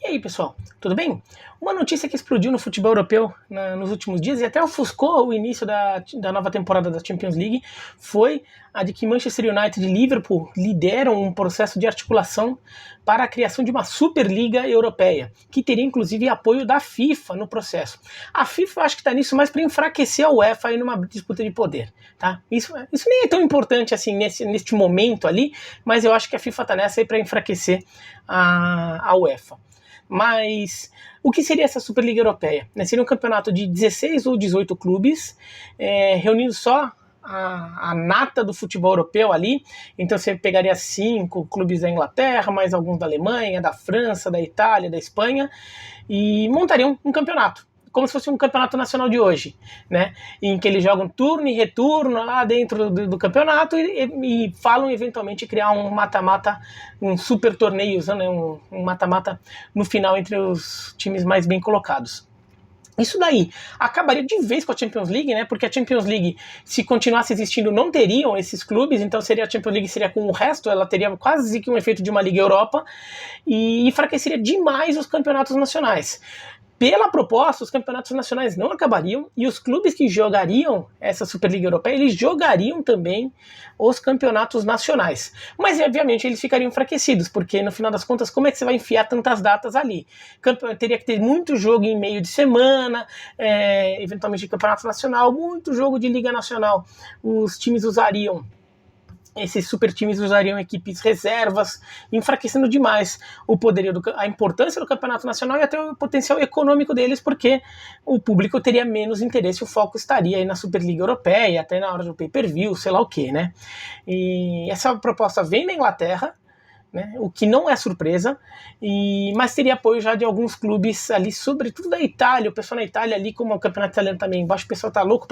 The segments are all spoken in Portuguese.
E aí, pessoal, tudo bem? Uma notícia que explodiu no futebol europeu nos últimos dias e até ofuscou o início da nova temporada da Champions League foi a de que Manchester United e Liverpool lideram um processo de articulação para a criação de uma Superliga Europeia, que teria inclusive apoio da FIFA no processo. A FIFA acho que está nisso mais para enfraquecer a UEFA aí numa disputa de poder. Tá? Isso nem é tão importante assim neste momento ali, mas eu acho que a FIFA está nessa aí para enfraquecer a UEFA. Mas o que seria essa Superliga Europeia? Seria um campeonato de 16 ou 18 clubes, reunindo só a nata do futebol europeu ali. Então você pegaria 5 clubes da Inglaterra, mais alguns da Alemanha, da França, da Itália, da Espanha, e montariam um campeonato, como se fosse um campeonato nacional de hoje, né? Em que eles jogam turno e retorno lá dentro do campeonato e falam eventualmente criar um mata-mata, um super torneio, né? um mata-mata no final entre os times mais bem colocados. Isso daí acabaria de vez com a Champions League, né? Porque a Champions League, se continuasse existindo, não teriam esses clubes, então seria a Champions League seria com o resto, ela teria quase que um efeito de uma Liga Europa e enfraqueceria demais os campeonatos nacionais. Pela proposta, os campeonatos nacionais não acabariam e os clubes que jogariam essa Superliga Europeia, eles jogariam também os campeonatos nacionais. Mas, obviamente, eles ficariam enfraquecidos, porque, no final das contas, como é que você vai enfiar tantas datas ali? Teria que ter muito jogo em meio de semana, eventualmente de campeonato nacional, muito jogo de Liga Nacional. Os times usariam... Esses super times usariam equipes reservas, enfraquecendo demais o poderio, a importância do campeonato nacional e até o potencial econômico deles, porque o público teria menos interesse, o foco estaria aí na Superliga Europeia, até na hora do pay-per-view, sei lá o que, né? E essa proposta vem da Inglaterra, né, o que não é surpresa, mas teria apoio já de alguns clubes ali, sobretudo da Itália. O pessoal na Itália ali, como o campeonato italiano também embaixo, o pessoal tá louco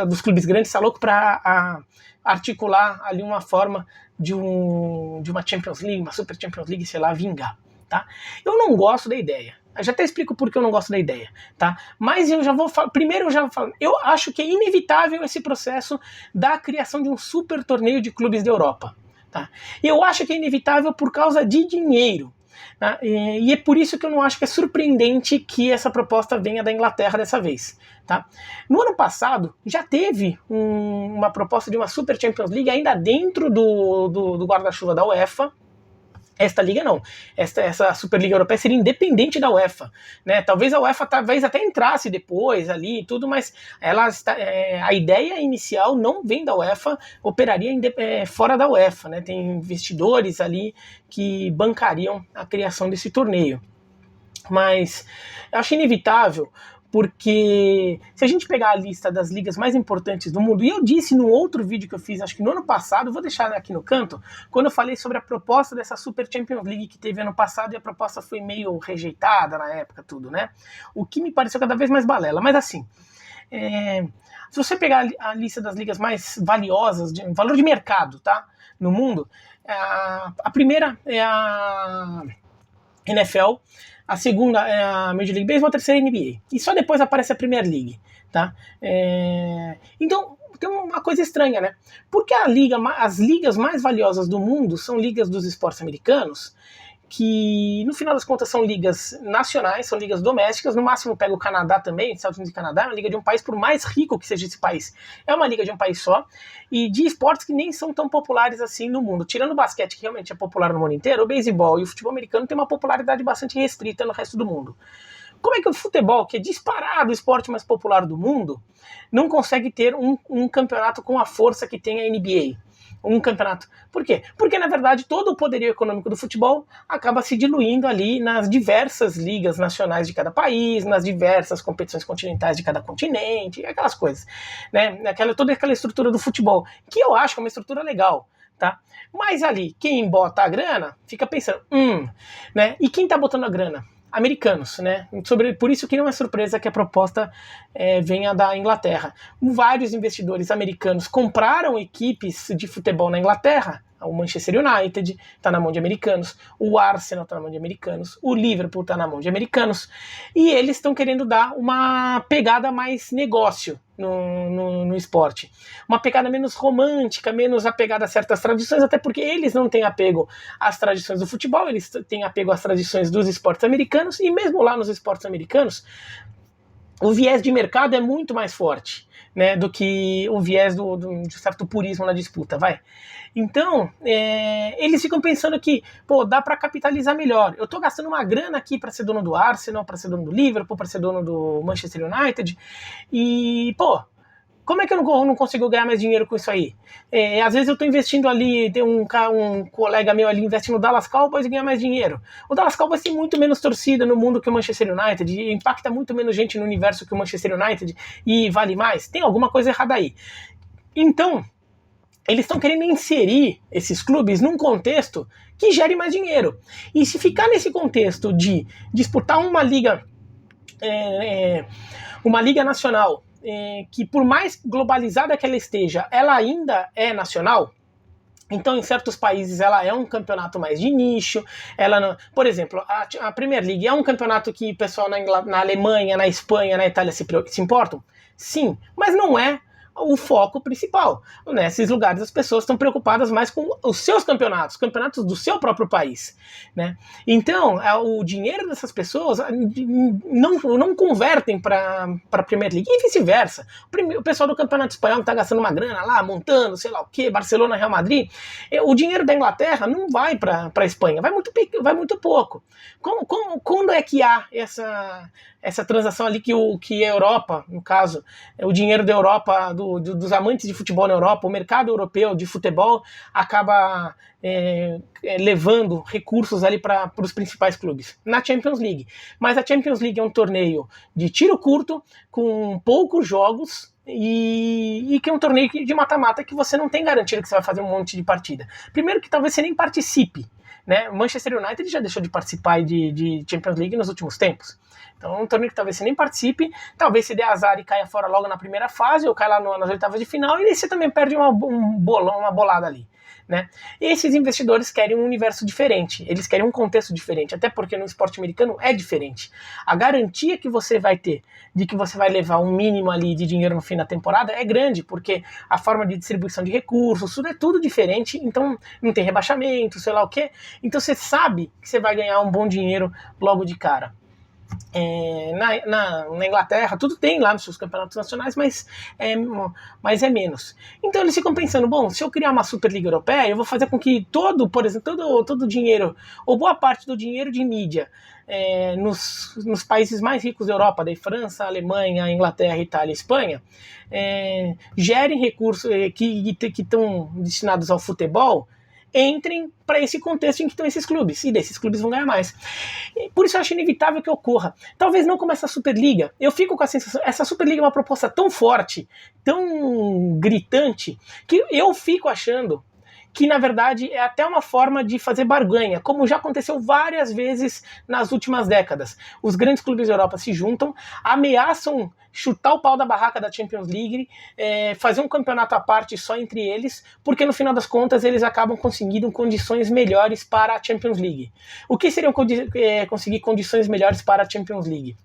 dos clubes grandes, tá louco para articular ali uma forma de uma Champions League, uma Super Champions League, sei lá, vingar, tá? Eu não gosto da ideia. Eu já até explico por que eu não gosto da ideia, tá? Mas eu já vou falar, primeiro eu já vou falar, eu acho que é inevitável esse processo da criação de um super torneio de clubes da Europa. Tá? Eu acho que é inevitável por causa de dinheiro. Tá? E é por isso que eu não acho que é surpreendente que essa proposta venha da Inglaterra dessa vez. Tá? No ano passado, já teve uma proposta de uma Super Champions League ainda dentro do guarda-chuva da UEFA. Esta liga não. Essa Superliga Europeia seria independente da UEFA, né? Talvez a UEFA até entrasse depois ali e tudo, mas a ideia inicial não vem da UEFA, operaria fora da UEFA, né? Tem investidores ali que bancariam a criação desse torneio. Mas eu acho inevitável, porque se a gente pegar a lista das ligas mais importantes do mundo, e eu disse no outro vídeo que eu fiz, acho que no ano passado, vou deixar aqui no canto, quando eu falei sobre a proposta dessa Super Champions League que teve ano passado, e a proposta foi meio rejeitada na época, tudo, né? O que me pareceu cada vez mais balela. Mas assim, se você pegar a lista das ligas mais valiosas, de valor de mercado, tá? No mundo, a primeira é a NFL, a segunda é a Major League Baseball, a terceira é a NBA. E só depois aparece a Premier League, tá? Então, tem uma coisa estranha, né? Porque as ligas mais valiosas do mundo são ligas dos esportes americanos, que no final das contas são ligas nacionais, são ligas domésticas, no máximo pega o Canadá também, Estados Unidos e Canadá, é uma liga de um país, por mais rico que seja esse país, é uma liga de um país só, e de esportes que nem são tão populares assim no mundo. Tirando o basquete, que realmente é popular no mundo inteiro, o beisebol e o futebol americano tem uma popularidade bastante restrita no resto do mundo. Como é que o futebol, que é disparado o esporte mais popular do mundo, não consegue ter um campeonato com a força que tem a NBA? Um campeonato. Por quê? Porque, na verdade, todo o poderio econômico do futebol acaba se diluindo ali nas diversas ligas nacionais de cada país, nas diversas competições continentais de cada continente, aquelas coisas, né? Toda aquela estrutura do futebol, que eu acho que é uma estrutura legal, tá? Mas ali, quem bota a grana, fica pensando, né? E quem tá botando a grana? Americanos, né? Por isso que não é surpresa que a proposta venha da Inglaterra. Vários investidores americanos compraram equipes de futebol na Inglaterra, O Manchester United está na mão de americanos, o Arsenal está na mão de americanos, o Liverpool está na mão de americanos, e eles estão querendo dar uma pegada mais negócio no esporte. Uma pegada menos romântica, menos apegada a certas tradições, até porque eles não têm apego às tradições do futebol, eles têm apego às tradições dos esportes americanos, e mesmo lá nos esportes americanos, o viés de mercado é muito mais forte, né, do que o viés de certo purismo na disputa, vai. Então, eles ficam pensando que, pô, dá para capitalizar melhor. Eu tô gastando uma grana aqui para ser dono do Arsenal, para ser dono do Liverpool, para ser dono do Manchester United, e, pô, como é que eu não consigo ganhar mais dinheiro com isso aí? Às vezes eu estou investindo ali, tem um colega meu ali investe no Dallas Cowboys e ganha mais dinheiro. O Dallas Cowboys tem muito menos torcida no mundo que o Manchester United, e impacta muito menos gente no universo que o Manchester United, e vale mais. Tem alguma coisa errada aí. Então, eles estão querendo inserir esses clubes num contexto que gere mais dinheiro. E se ficar nesse contexto de disputar uma liga nacional, que por mais globalizada que ela esteja, ela ainda é nacional. Então, em certos países, ela é um campeonato mais de nicho. Por exemplo, a Premier League é um campeonato que o pessoal na Alemanha, na Espanha, na Itália se importam? Sim, mas não é o foco principal. Nesses lugares as pessoas estão preocupadas mais com os seus campeonatos do seu próprio país, né? Então, o dinheiro dessas pessoas não convertem para a Premier League, e vice-versa. O pessoal do campeonato espanhol está gastando uma grana lá, montando, sei lá o que, Barcelona, Real Madrid, o dinheiro da Inglaterra não vai para a Espanha, vai muito pouco. Quando é que há essa transação ali que a Europa, no caso, o dinheiro da Europa, dos amantes de futebol na Europa, o mercado europeu de futebol acaba levando recursos ali para os principais clubes? Na Champions League. Mas a Champions League é um torneio de tiro curto, com poucos jogos, e que é um torneio de mata-mata que você não tem garantia que você vai fazer um monte de partida. Primeiro que talvez você nem participe, né? O Manchester United já deixou de participar de Champions League nos últimos tempos. Então é um torneio que talvez você nem participe, talvez se der azar e caia fora logo na primeira fase, ou caia lá nas oitavas de final, e você também perde uma bolada ali, né? Esses investidores querem um universo diferente, eles querem um contexto diferente, até porque no esporte americano é diferente. A garantia que você vai ter de que você vai levar um mínimo ali de dinheiro no fim da temporada é grande, porque a forma de distribuição de recursos, tudo é tudo diferente, então não tem rebaixamento, sei lá o que, então você sabe que você vai ganhar um bom dinheiro logo de cara. Na Inglaterra, tudo tem lá nos seus campeonatos nacionais, mas é menos. Então eles ficam pensando, bom, se eu criar uma Superliga Europeia, eu vou fazer com que por exemplo, todo o dinheiro, ou boa parte do dinheiro de mídia nos países mais ricos da Europa, daí França, Alemanha, Inglaterra, Itália e Espanha, gerem recursos que estão destinados ao futebol, entrem para esse contexto em que estão esses clubes, e desses clubes vão ganhar mais. Por isso eu acho inevitável que ocorra. Talvez não como essa Superliga. Eu fico com a sensação, essa Superliga é uma proposta tão forte, tão gritante, que eu fico achando que na verdade é até uma forma de fazer barganha, como já aconteceu várias vezes nas últimas décadas. Os grandes clubes da Europa se juntam, ameaçam chutar o pau da barraca da Champions League, fazer um campeonato à parte só entre eles, porque no final das contas eles acabam conseguindo condições melhores para a Champions League. O que seriam conseguir condições melhores para a Champions League?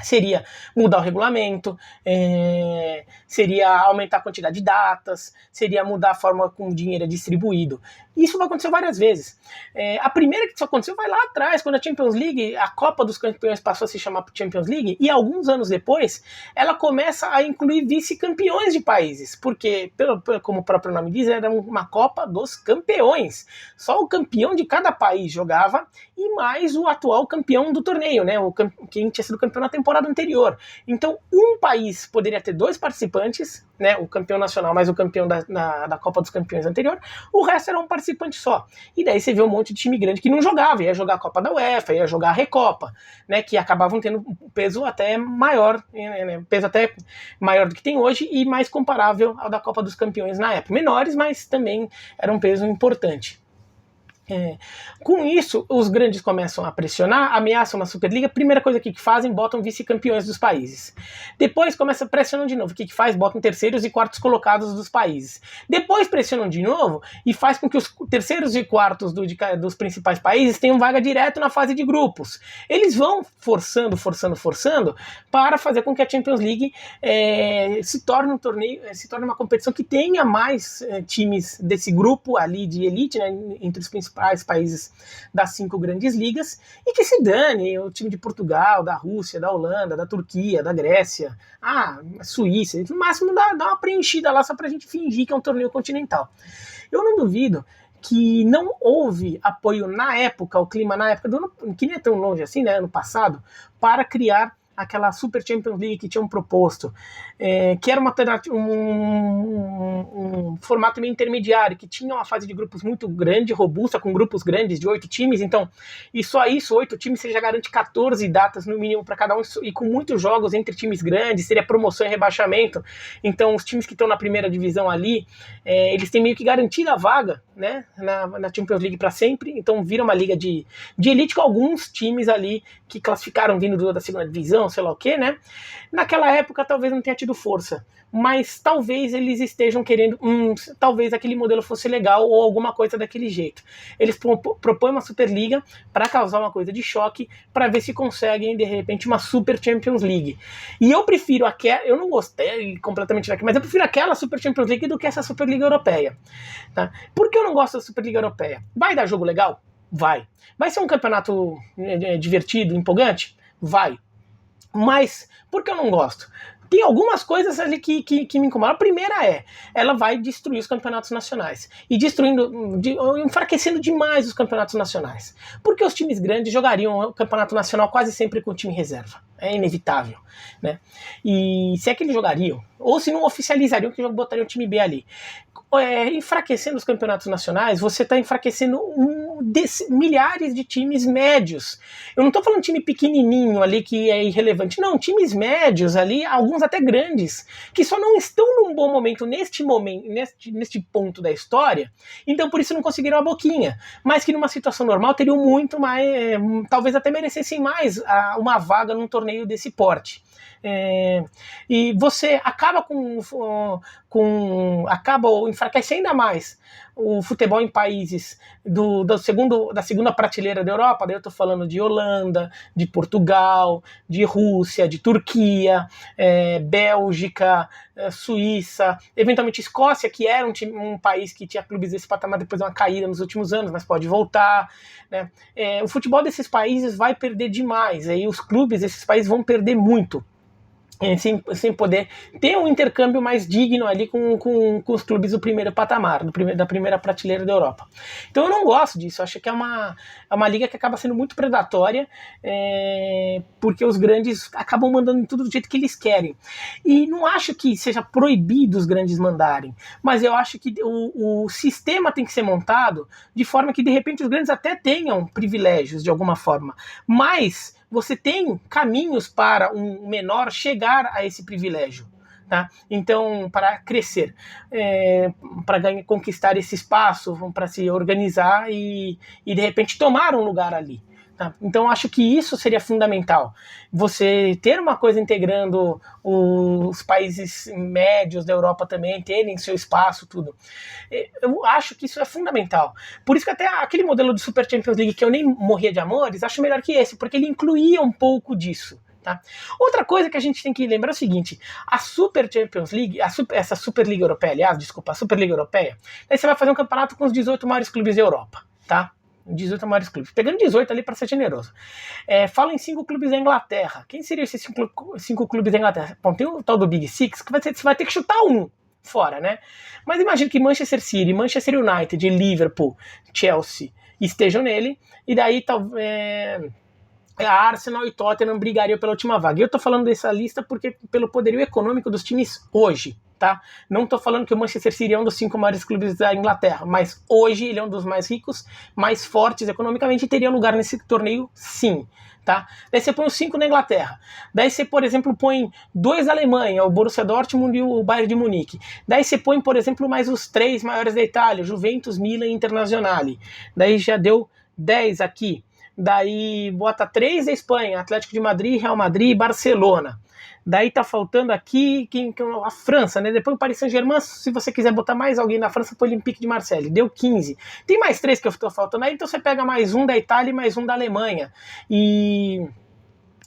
Seria mudar o regulamento, seria aumentar a quantidade de datas, seria mudar a forma como o dinheiro é distribuído. Isso vai acontecer várias vezes. A primeira que isso aconteceu vai lá atrás, quando a Champions League, a Copa dos Campeões passou a se chamar Champions League, e alguns anos depois, ela começa a incluir vice-campeões de países, porque, como o próprio nome diz, era uma Copa dos Campeões. Só o campeão de cada país jogava, e mais o atual campeão do torneio, né? Quem tinha sido campeão na temporada anterior. Então, um país poderia ter 2 participantes, né? O campeão nacional mais o campeão da Copa dos Campeões anterior, o resto era um participante só. E daí você vê um monte de time grande que não jogava, ia jogar a Copa da UEFA, ia jogar a Recopa, né? Que acabavam tendo um peso até maior, né? Peso até maior do que tem hoje e mais comparável ao da Copa dos Campeões na época. Menores, mas também era um peso importante. Com isso, os grandes começam a pressionar, ameaçam uma Superliga. Primeira coisa que fazem, botam vice-campeões dos países. Depois começa a pressionar de novo. O que faz? Botam terceiros e quartos colocados dos países. Depois pressionam de novo e faz com que os terceiros e quartos dos principais países tenham vaga direto na fase de grupos. Eles vão forçando para fazer com que a Champions League se torne um torneio, se torne uma competição que tenha mais times desse grupo ali de elite, né, entre os principais países das 5 grandes ligas, e que se dane o time de Portugal, da Rússia, da Holanda, da Turquia, da Grécia, Suíça, no máximo dá uma preenchida lá só pra gente fingir que é um torneio continental. Eu não duvido que não houve apoio na época, o clima na época, que nem é tão longe assim, né, ano passado, para criar aquela Super Champions League que tinham proposto, que era um formato meio intermediário, que tinha uma fase de grupos muito grande, robusta, com grupos grandes de 8 times, então, e só isso, 8 times, você já garante 14 datas no mínimo para cada um, e com muitos jogos entre times grandes, seria promoção e rebaixamento, então os times que estão na primeira divisão ali, eles têm meio que garantida a vaga, né, na Champions League para sempre, então vira uma liga de elite com alguns times ali que classificaram vindo da segunda divisão, sei lá o que, né? Naquela época talvez não tenha tido força, mas talvez eles estejam querendo, talvez aquele modelo fosse legal ou alguma coisa daquele jeito. Eles propõem uma Superliga para causar uma coisa de choque, para ver se conseguem de repente uma Super Champions League. E eu prefiro eu não gostei completamente daqui, mas eu prefiro aquela Super Champions League do que essa Superliga Europeia. Tá? Por que eu não gosto da Superliga Europeia? Vai dar jogo legal? Vai. Vai ser um campeonato divertido, empolgante? Vai. Mas, por que eu não gosto? Tem algumas coisas ali que me incomodam. A primeira ela vai destruir os campeonatos nacionais. E enfraquecendo demais os campeonatos nacionais. Porque os times grandes jogariam o campeonato nacional quase sempre com o time reserva. É inevitável, né? E se é que eles jogariam, ou se não oficializariam que botariam o time B ali. Enfraquecendo os campeonatos nacionais, você está enfraquecendo milhares de times médios. Eu não estou falando de time pequenininho ali que é irrelevante, não, times médios ali, alguns até grandes, que só não estão num bom momento neste ponto da história, então por isso não conseguiram a boquinha, mas que numa situação normal teriam muito mais, talvez até merecessem mais uma vaga num torneio desse porte. E você acaba enfraquece ainda mais o futebol em países da segunda prateleira da Europa. Daí eu estou falando de Holanda, de Portugal, de Rússia, de Turquia, Bélgica, Suíça, eventualmente Escócia, que era um país que tinha clubes desse patamar depois de uma caída nos últimos anos, mas pode voltar, né? O futebol desses países vai perder demais, aí os clubes desses países vão perder muito. Sem poder ter um intercâmbio mais digno ali com os clubes do primeiro patamar, da primeira prateleira da Europa. Então eu não gosto disso, eu acho que é uma liga que acaba sendo muito predatória, porque os grandes acabam mandando tudo do jeito que eles querem. E não acho que seja proibido os grandes mandarem, mas eu acho que o sistema tem que ser montado de forma que de repente os grandes até tenham privilégios de alguma forma, mas você tem caminhos para um menor chegar a esse privilégio. Tá? Então, para crescer, para conquistar esse espaço, para se organizar e de repente tomar um lugar ali. Tá? Então, acho que isso seria fundamental. Você ter uma coisa integrando os países médios da Europa também, terem seu espaço, tudo. Eu acho que isso é fundamental. Por isso que até aquele modelo de Super Champions League que eu nem morria de amores, acho melhor que esse, porque ele incluía um pouco disso. Tá? Outra coisa que a gente tem que lembrar é o seguinte: a Super Champions League, essa Superliga Europeia, aliás, desculpa, a Superliga Europeia, aí você vai fazer um campeonato com os 18 maiores clubes da Europa, tá? 18 maiores clubes, pegando 18 ali para ser generoso. Fala em 5 clubes da Inglaterra. Quem seriam esses 5 clubes da Inglaterra? Bom, tem o tal do Big Six, que você vai ter que chutar um fora, né? Mas imagina que Manchester City, Manchester United, Liverpool, Chelsea estejam nele, e daí a Arsenal e Tottenham brigariam pela última vaga. E eu tô falando dessa lista porque pelo poderio econômico dos times hoje, tá? Não tô falando que o Manchester City é um dos 5 maiores clubes da Inglaterra, mas hoje ele é um dos mais ricos, mais fortes economicamente e teria lugar nesse torneio, sim. Tá? Daí você põe os 5 na Inglaterra. Daí você, por exemplo, põe 2 da Alemanha, o Borussia Dortmund e o Bayern de Munique. Daí você põe, por exemplo, mais os 3 maiores da Itália, Juventus, Milan e Internazionale. Daí já deu 10 aqui. Daí bota 3 da Espanha, Atlético de Madrid, Real Madrid e Barcelona. Daí tá faltando aqui a França, né? Depois o Paris Saint-Germain, se você quiser botar mais alguém na França, põe o Olympique de Marseille. Deu 15. Tem mais 3 que eu tô faltando aí, então você pega mais um da Itália e mais um da Alemanha.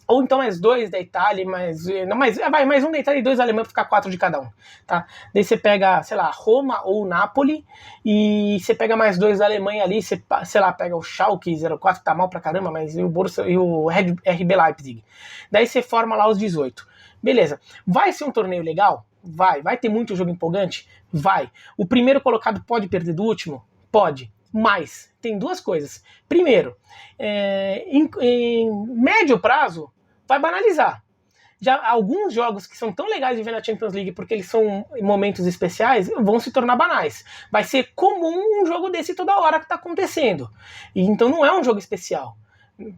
Ou então mais 2 da Itália, mais um da Itália e 2 da Alemanha, pra ficar 4 de cada um, tá? Daí você pega, sei lá, Roma ou Napoli, e você pega mais 2 da Alemanha ali, você, sei lá, pega o Schalke 04, que tá mal pra caramba, mas e o Borussia e o RB Leipzig. Daí você forma lá os 18. Beleza. Vai ser um torneio legal? Vai ter muito jogo empolgante? Vai. O primeiro colocado pode perder do último? Pode. Mas tem 2 coisas. Primeiro, em médio prazo, vai banalizar. Já alguns jogos que são tão legais de ver na Champions League porque eles são momentos especiais vão se tornar banais. Vai ser comum um jogo desse toda hora que está acontecendo. E então não é um jogo especial.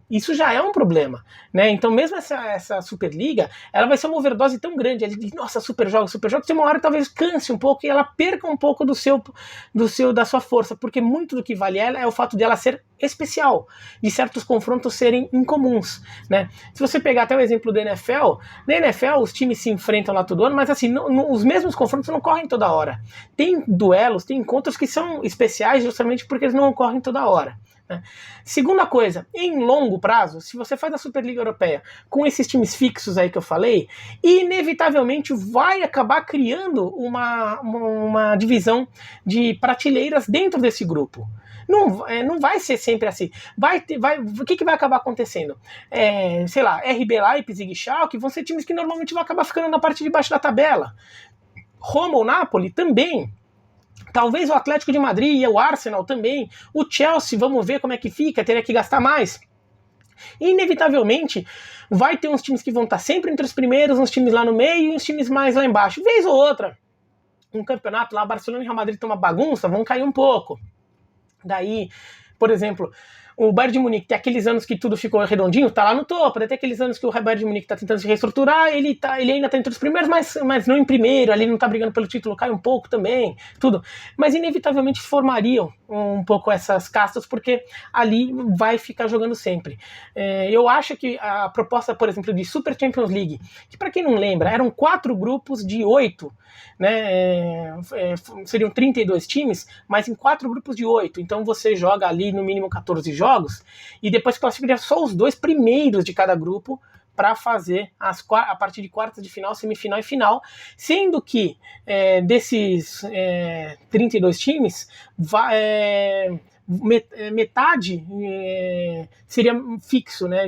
Isso já é um problema, né? Então mesmo essa Superliga, ela vai ser uma overdose tão grande, ele diz, nossa, super jogos, tem uma hora que talvez canse um pouco e ela perca um pouco da sua força, porque muito do que vale ela é o fato de ela ser especial, de certos confrontos serem incomuns, né? Se você pegar até o exemplo da NFL, na NFL os times se enfrentam lá todo ano, mas assim, os mesmos confrontos não ocorrem toda hora. Tem duelos, tem encontros que são especiais justamente porque eles não ocorrem toda hora. Segunda coisa, em longo prazo, se você faz a Superliga Europeia com esses times fixos aí que eu falei, inevitavelmente vai acabar criando uma divisão de prateleiras dentro desse grupo. Não vai ser sempre assim. O que vai acabar acontecendo? Sei lá, RB Leipzig e Schalke vão ser times que normalmente vão acabar ficando na parte de baixo da tabela. Roma ou Napoli também. Talvez o Atlético de Madrid e o Arsenal também. O Chelsea, vamos ver como é que fica, teria que gastar mais. Inevitavelmente, vai ter uns times que vão estar sempre entre os primeiros, uns times lá no meio e uns times mais lá embaixo. Vez ou outra, um campeonato lá, Barcelona e Real Madrid estão uma bagunça, vão cair um pouco. Daí, por exemplo, o Bayern de Munique tem aqueles anos que tudo ficou redondinho, tá lá no topo. Daí tem aqueles anos que o Bayern de Munique tá tentando se reestruturar, ele ainda tá entre os primeiros, mas não em primeiro, ali não tá brigando pelo título, cai um pouco também, tudo. Mas inevitavelmente formariam um pouco essas castas, porque ali vai ficar jogando sempre. Eu acho que a proposta, por exemplo, de Super Champions League, que para quem não lembra, eram 4 grupos de 8, né? Seriam 32 times, mas em 4 grupos de 8. Então você joga ali no mínimo 14 jogos e depois classifica só os 2 primeiros de cada grupo para fazer a partir de quartas de final, semifinal e final, sendo que desses 32 times metade seria fixo, né?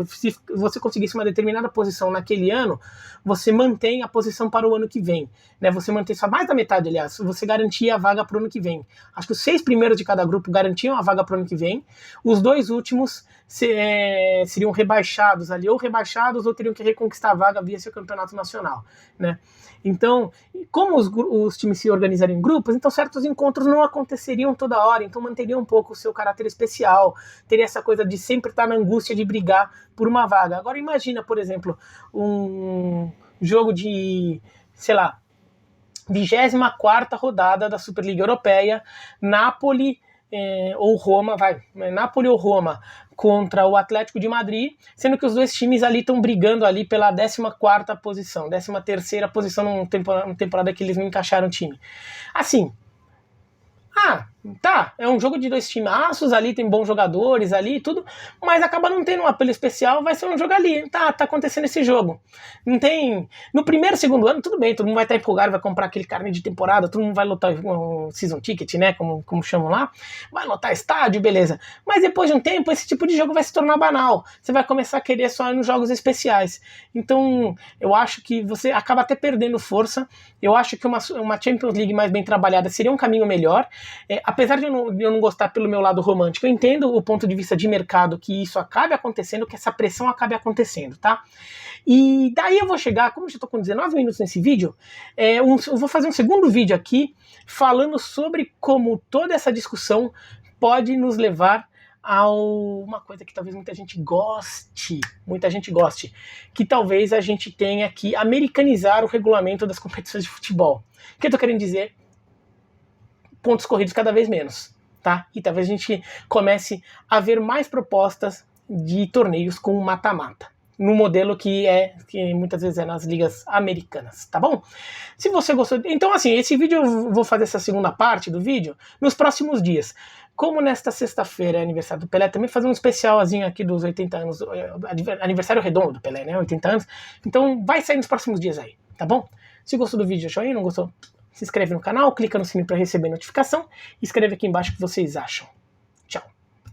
Se você conseguisse uma determinada posição naquele ano, você mantém a posição para o ano que vem, né? Você mantém só mais da metade, aliás, você garantia a vaga para o ano que vem. Acho que os 6 primeiros de cada grupo garantiam a vaga para o ano que vem, os 2 últimos seriam rebaixados ali, ou rebaixados, ou teriam que reconquistar a vaga via seu campeonato nacional, né? Então, como os times se organizariam em grupos, então certos encontros não aconteceriam toda hora, então manteria um pouco o seu caráter especial, teria essa coisa de sempre estar na angústia de brigar por uma vaga. Agora imagina, por exemplo, um jogo de, sei lá, 24ª rodada da Superliga Europeia, Napoli ou Roma, Napoli ou Roma contra o Atlético de Madrid, sendo que os 2 times ali estão brigando ali pela 14ª posição, 13ª posição numa temporada que eles não encaixaram o time. Assim, tá, é um jogo de 2 timaços ali, tem bons jogadores ali e tudo, mas acaba não tendo um apelo especial, vai ser um jogo ali, tá acontecendo esse jogo. Não tem... No primeiro, segundo ano, tudo bem, todo mundo vai estar empolgado, vai comprar aquele carnê de temporada, todo mundo vai lotar um season ticket, né, como chamam lá, vai lotar estádio, beleza. Mas depois de um tempo, esse tipo de jogo vai se tornar banal, você vai começar a querer só ir nos jogos especiais. Então, eu acho que você acaba até perdendo força, eu acho que uma Champions League mais bem trabalhada seria um caminho melhor. apesar de eu não gostar pelo meu lado romântico, eu entendo o ponto de vista de mercado que isso acabe acontecendo, que essa pressão acabe acontecendo, tá? E daí eu vou chegar, como eu já estou com 19 minutos nesse vídeo, eu vou fazer um segundo vídeo aqui falando sobre como toda essa discussão pode nos levar a uma coisa que talvez muita gente goste, que talvez a gente tenha que americanizar o regulamento das competições de futebol. O que eu tô querendo dizer? Pontos corridos cada vez menos, tá? E talvez a gente comece a ver mais propostas de torneios com mata-mata, no modelo que muitas vezes é nas ligas americanas, tá bom? Se você gostou... Então, assim, esse vídeo eu vou fazer essa segunda parte do vídeo nos próximos dias. Como nesta sexta-feira é aniversário do Pelé, também fazer um especialzinho aqui dos 80 anos, aniversário redondo do Pelé, né? 80 anos. Então vai sair nos próximos dias aí, tá bom? Se gostou do vídeo, joinha, não gostou? Se inscreve no canal, clica no sininho para receber notificação e escreve aqui embaixo o que vocês acham.